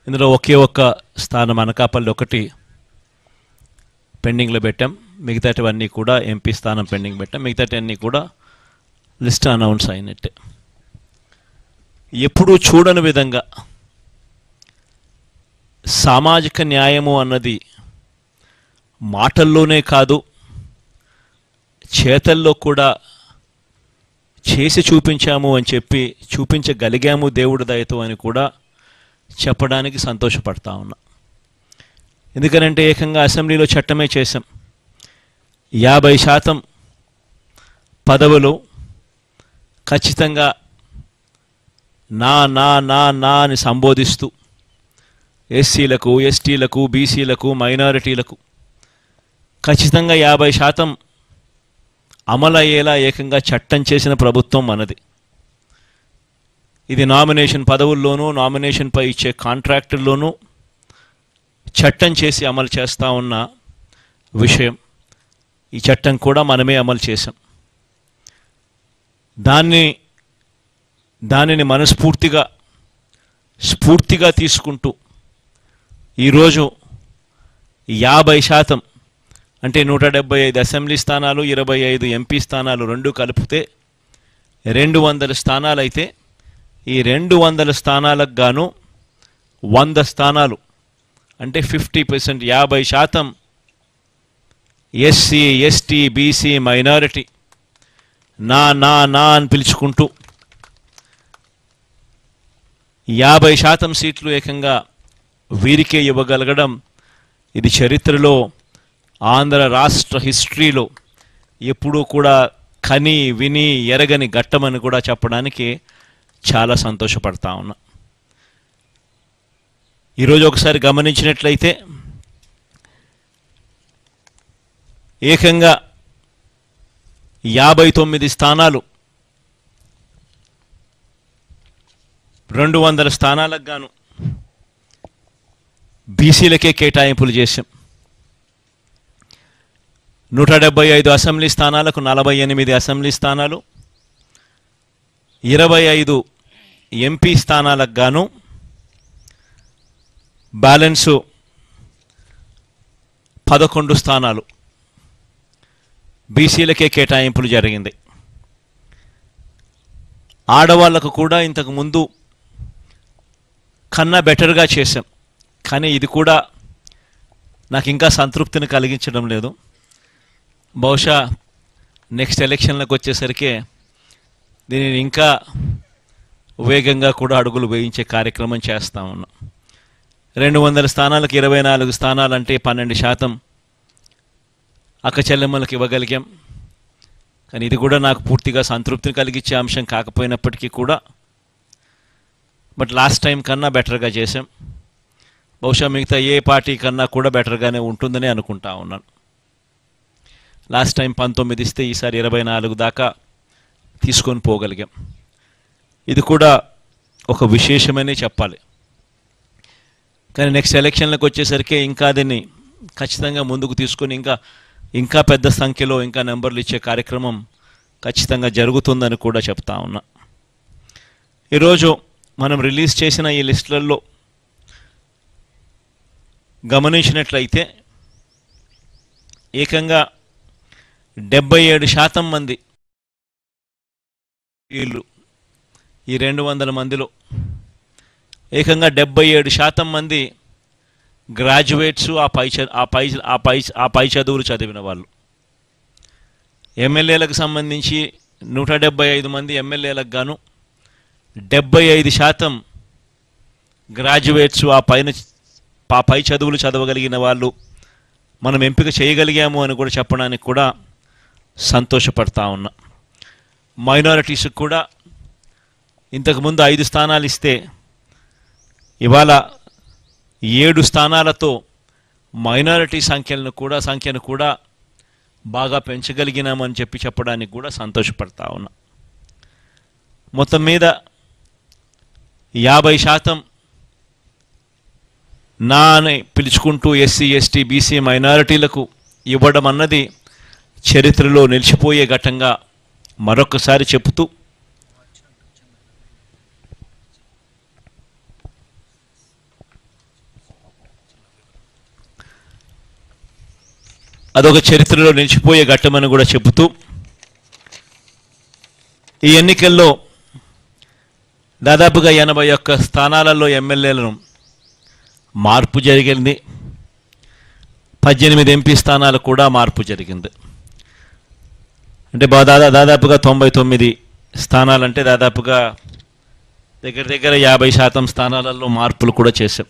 ఇందులో ఒకే ఒక్క స్థానం అనకాపల్లి ఒకటి పెండింగ్లో పెట్టాం. మిగతాటివన్నీ కూడా ఎంపీ స్థానం పెండింగ్ పెట్టాం. మిగతాటివన్నీ కూడా లిస్ట్ అనౌన్స్ అయినట్టే. ఎప్పుడూ చూడని విధంగా సామాజిక న్యాయము అన్నది మాటల్లోనే కాదు, చేతల్లో కూడా చేసి చూపించాము అని చెప్పి, చూపించగలిగాము దేవుడి దయతో అని కూడా చెప్పడానికి సంతోషపడతా ఉన్నా. ఎందుకనంటే ఏకంగా అసెంబ్లీలో చట్టమే చేశాం. 50% పదవులు ఖచ్చితంగా నా నా నా నా అని సంబోధిస్తూ ఎస్సీలకు, ఎస్టీలకు, బీసీలకు, మైనారిటీలకు ఖచ్చితంగా 50% అమలయ్యేలా ఏకంగా చట్టం చేసిన ప్రభుత్వం మనది. ఇది నామినేషన్ పదవుల్లోనూ, నామినేషన్పై ఇచ్చే కాంట్రాక్టుల్లోనూ చట్టం చేసి అమలు చేస్తూ ఉన్న విషయం. ఈ చట్టం కూడా మనమే అమలు చేశాం. దానిని స్ఫూర్తిగా తీసుకుంటూ ఈరోజు 50% అంటే 175 అసెంబ్లీ స్థానాలు, 25 ఎంపీ స్థానాలు రెండు కలిపితే 200 స్థానాలు అయితే, ఈ 200 స్థానాలకు గాను 100 స్థానాలు అంటే 50%, 50% ఎస్సీ, ఎస్టీ, బీసీ, మైనారిటీ నా నా నా అని పిలుచుకుంటూ 50% సీట్లు ఏకంగా వీరికే ఇవ్వగలగడం ఇది చరిత్రలో, ఆంధ్ర రాష్ట్ర హిస్టరీలో ఎప్పుడూ కూడా కని విని ఎరగని ఘట్టమని కూడా చెప్పడానికి చాలా సంతోషపడతా ఉన్నా. ఈరోజు ఒకసారి గమనించినట్లయితే ఏకంగా 59 స్థానాలు 200 స్థానాలకు గాను బీసీలకే కేటాయింపులు చేశాం. 175 అసెంబ్లీ స్థానాలకు 48 అసెంబ్లీ స్థానాలు, 25 ఎంపీ స్థానాలకు గాను బ్యాలెన్సు 11 స్థానాలు బీసీలకే కేటాయింపులు జరిగింది. ఆడవాళ్లకు కూడా ఇంతకు ముందు కన్నా బెటర్గా చేశాం. కానీ ఇది కూడా నాకు ఇంకా సంతృప్తిని కలిగించడం లేదు. బహుశా నెక్స్ట్ ఎలక్షన్లకు వచ్చేసరికి దీనిని ఇంకా వేగంగా కూడా అడుగులు వేయించే కార్యక్రమం చేస్తూ ఉన్నాం. 200 స్థానాలకు 24 స్థానాలంటే 12% అక్క చెల్లెమ్మలకు ఇవ్వగలిగాం. కానీ ఇది కూడా నాకు పూర్తిగా సంతృప్తిని కలిగించే అంశం కాకపోయినప్పటికీ కూడా బట్ లాస్ట్ టైం కన్నా బెటర్గా చేశాం. బహుశా మిగతా ఏ పార్టీ కన్నా కూడా బెటర్గానే ఉంటుందని అనుకుంటా ఉన్నాను. లాస్ట్ టైం 19 ఇస్తే ఈసారి 24 దాకా తీసుకొని పోగలిగాం. ఇది కూడా ఒక విశేషమనే చెప్పాలి. కానీ నెక్స్ట్ ఎలక్షన్లకు వచ్చేసరికి ఇంకా దీన్ని ఖచ్చితంగా ముందుకు తీసుకొని ఇంకా పెద్ద సంఖ్యలో ఇంకా నెంబర్లు ఇచ్చే కార్యక్రమం ఖచ్చితంగా జరుగుతుందని కూడా చెప్తా ఉన్నా. ఈరోజు మనం రిలీజ్ చేసిన ఈ లిస్టులలో గమనించినట్లయితే ఏకంగా 77% మంది వీళ్ళు ఈ 200 మందిలో ఏకంగా 77% మంది గ్రాడ్యుయేట్స్, ఆ పై చదువులు చదివిన వాళ్ళు. ఎమ్మెల్యేలకు సంబంధించి 175 మంది ఎమ్మెల్యేలకు గాను 75% గ్రాడ్యుయేట్స్, ఆ పై చదువులు చదవగలిగిన వాళ్ళు మనం ఎంపిక చేయగలిగాము అని కూడా చెప్పడానికి కూడా సంతోషపడతా ఉన్నా. మైనారిటీస్కి కూడా ఇంతకుముందు 5 స్థానాలు ఇస్తే ఇవాళ 7 స్థానాలతో మైనారిటీ సంఖ్యను కూడా బాగా పెంచగలిగినామని చెప్పడానికి కూడా సంతోషపడతా ఉన్నా. మొత్తం మీద 50% నా అని పిలుచుకుంటూ ఎస్సీ, ఎస్టీ, బీసీ, మైనారిటీలకు ఇవ్వడం అన్నది చరిత్రలో నిలిచిపోయే ఘట్టంగా మరొకసారి చెబుతూ అదొక చరిత్రలో నిలిచిపోయే ఘట్టమని కూడా చెబుతూ, ఈ ఎన్నికల్లో దాదాపుగా 81 స్థానాలలో ఎమ్మెల్యేలను మార్పు జరిగింది. 18 ఎంపీ స్థానాలు కూడా మార్పు జరిగింది. అంటే దాదాపుగా 99 స్థానాలంటే దాదాపుగా దగ్గర 50% స్థానాలలో మార్పులు కూడా చేశాం.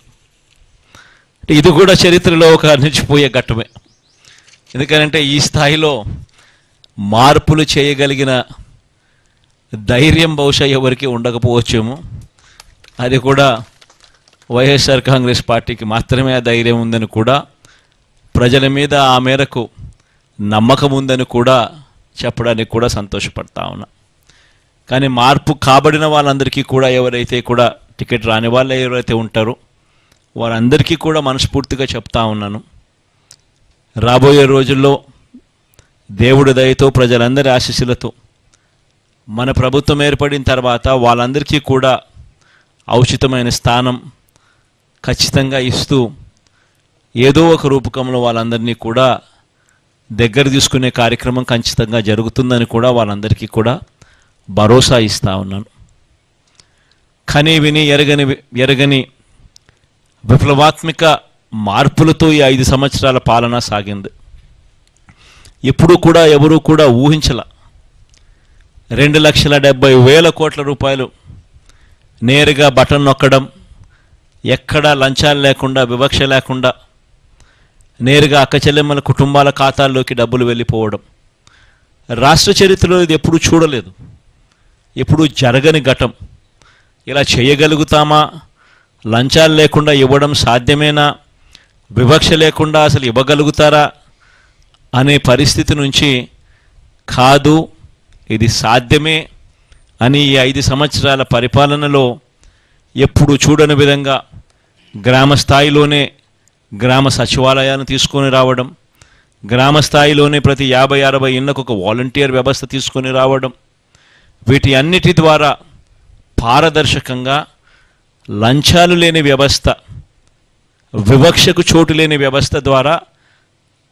అంటే ఇది కూడా చరిత్రలో ఒక నిలిచిపోయే ఘట్టమే. ఎందుకంటే ఈ స్థాయిలో మార్పులు చేయగలిగిన ధైర్యం బహుశా ఎవరికి ఉండకపోవచ్చేమో. అది కూడా వైఎస్ఆర్ కాంగ్రెస్ పార్టీకి మాత్రమే ఆ ధైర్యం ఉందని కూడా, ప్రజల మీద ఆ మేరకు నమ్మకం ఉందని కూడా చెప్పడానికి కూడా సంతోషపడతా ఉన్నా. కానీ మార్పు కాబడిన వాళ్ళందరికీ కూడా, ఎవరైతే కూడా టికెట్ రాని వాళ్ళు ఎవరైతే ఉంటారో వారందరికీ కూడా మనస్ఫూర్తిగా చెప్తా ఉన్నాను, రాబోయే రోజుల్లో దేవుడి దయతో ప్రజలందరి ఆశీస్సులతో మన ప్రభుత్వం ఏర్పడిన తర్వాత వాళ్ళందరికీ కూడా ఔచితమైన స్థానం ఖచ్చితంగా ఇస్తూ ఏదో ఒక రూపకంలో వాళ్ళందరినీ కూడా దగ్గర తీసుకునే కార్యక్రమం ఖచ్చితంగా జరుగుతుందని కూడా వాళ్ళందరికీ కూడా భరోసా ఇస్తూ ఉన్నాను. కని విని ఎరగని విప్లవాత్మక మార్పులతో ఈ 5 సంవత్సరాల పాలన సాగింది. ఇప్పుడు కూడా ఎవరూ కూడా ఊహించల 2,70,000 కోట్ల రూపాయలు నేరుగా బటన్ నొక్కడం, ఎక్కడా లంచాలు లేకుండా, వివక్ష లేకుండా నేరుగా అక్కచెల్లెమ్మల కుటుంబాల ఖాతాల్లోకి డబ్బులు వెళ్ళిపోవడం రాష్ట్ర చరిత్రలో ఇది ఎప్పుడూ చూడలేదు, ఎప్పుడూ జరగని ఘటం. ఇలా చేయగలుగుతామా? లంచాలు లేకుండా ఇవ్వడం సాధ్యమేనా? వివక్ష లేకుండా అసలు ఇవ్వగలుగుతారా అనే పరిస్థితి నుంచి కాదు, ఇది సాధ్యమే అని ఈ 5 సంవత్సరాల పరిపాలనలో ఎప్పుడు చూడని విధంగా గ్రామ స్థాయిలోనే గ్రామ సచివాలయాన్ని తీసుకొని రావడం, గ్రామ స్థాయిలోనే ప్రతి 50-60 ఇళ్లకు ఒక వాలంటీర్ వ్యవస్థ తీసుకొని రావడం, వీటి అన్నిటి ద్వారా పారదర్శకంగా లంచాలు లేని వ్యవస్థ, వివక్షకు చోటు లేని వ్యవస్థ ద్వారా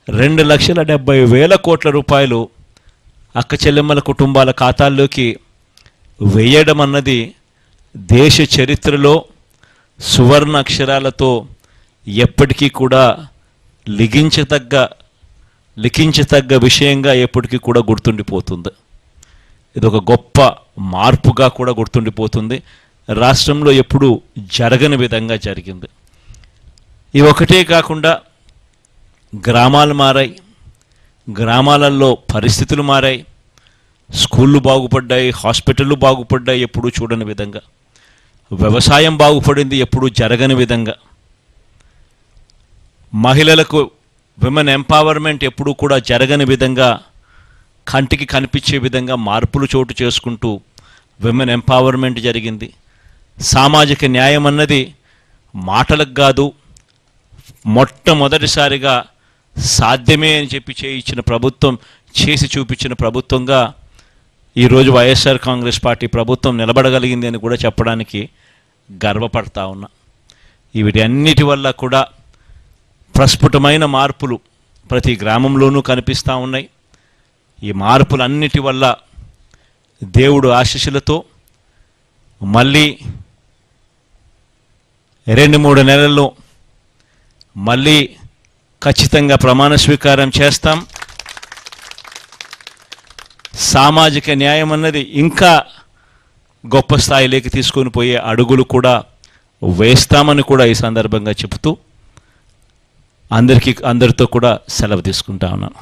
2,70,000 కోట్ల రూపాయలు అక్క చెల్లెమ్మల కుటుంబాల ఖాతాల్లోకి వేయడం అన్నది దేశ చరిత్రలో సువర్ణ అక్షరాలతో ఎప్పటికీ కూడా లిఖించతగ్గ విషయంగా ఎప్పటికీ కూడా గుర్తుండిపోతుంది. ఇది ఒక గొప్ప మార్పుగా కూడా గుర్తుండిపోతుంది. రాష్ట్రంలో ఎప్పుడూ జరగని విధంగా జరిగింది. ఇవి ఒకటే కాకుండా గ్రామాలు మారాయి, గ్రామాలలో పరిస్థితులు మారాయి, స్కూళ్ళు బాగుపడ్డాయి, హాస్పిటళ్ళు బాగుపడ్డాయి ఎప్పుడూ చూడని విధంగా, వ్యవసాయం బాగుపడింది ఎప్పుడూ జరగని విధంగా, మహిళలకు విమెన్ ఎంపవర్మెంట్ ఎప్పుడూ కూడా జరగని విధంగా, కంటికి కనిపించే విధంగా మార్పులు చోటు చేసుకుంటూ విమెన్ ఎంపవర్మెంట్ జరిగింది. సామాజిక న్యాయం అన్నది మాటలకు కాదు, మొట్టమొదటిసారిగా సాధ్యమే అని చెప్పి చేయించిన ప్రభుత్వం, చేసి చూపించిన ప్రభుత్వంగా ఈరోజు వైఎస్ఆర్ కాంగ్రెస్ పార్టీ ప్రభుత్వం నిలబడగలిగింది అని కూడా చెప్పడానికి గర్వపడతా ఉన్నా. వీటి అన్నిటి వల్ల కూడా ప్రస్ఫుటమైన మార్పులు ప్రతి గ్రామంలోనూ కనిపిస్తూ ఉన్నాయి. ఈ మార్పులన్నిటి వల్ల దేవుడు ఆశీస్సులతో మళ్ళీ 2-3 నెలల్లో మళ్ళీ ఖచ్చితంగా ప్రమాణ స్వీకారం చేస్తాం. సామాజిక న్యాయం అన్నది ఇంకా గొప్ప స్థాయిలోకి తీసుకొని పోయే అడుగులు కూడా వేస్తామని కూడా ఈ సందర్భంగా చెబుతూ అందరితో కూడా సెలవు తీసుకుంటా ఉన్నాను.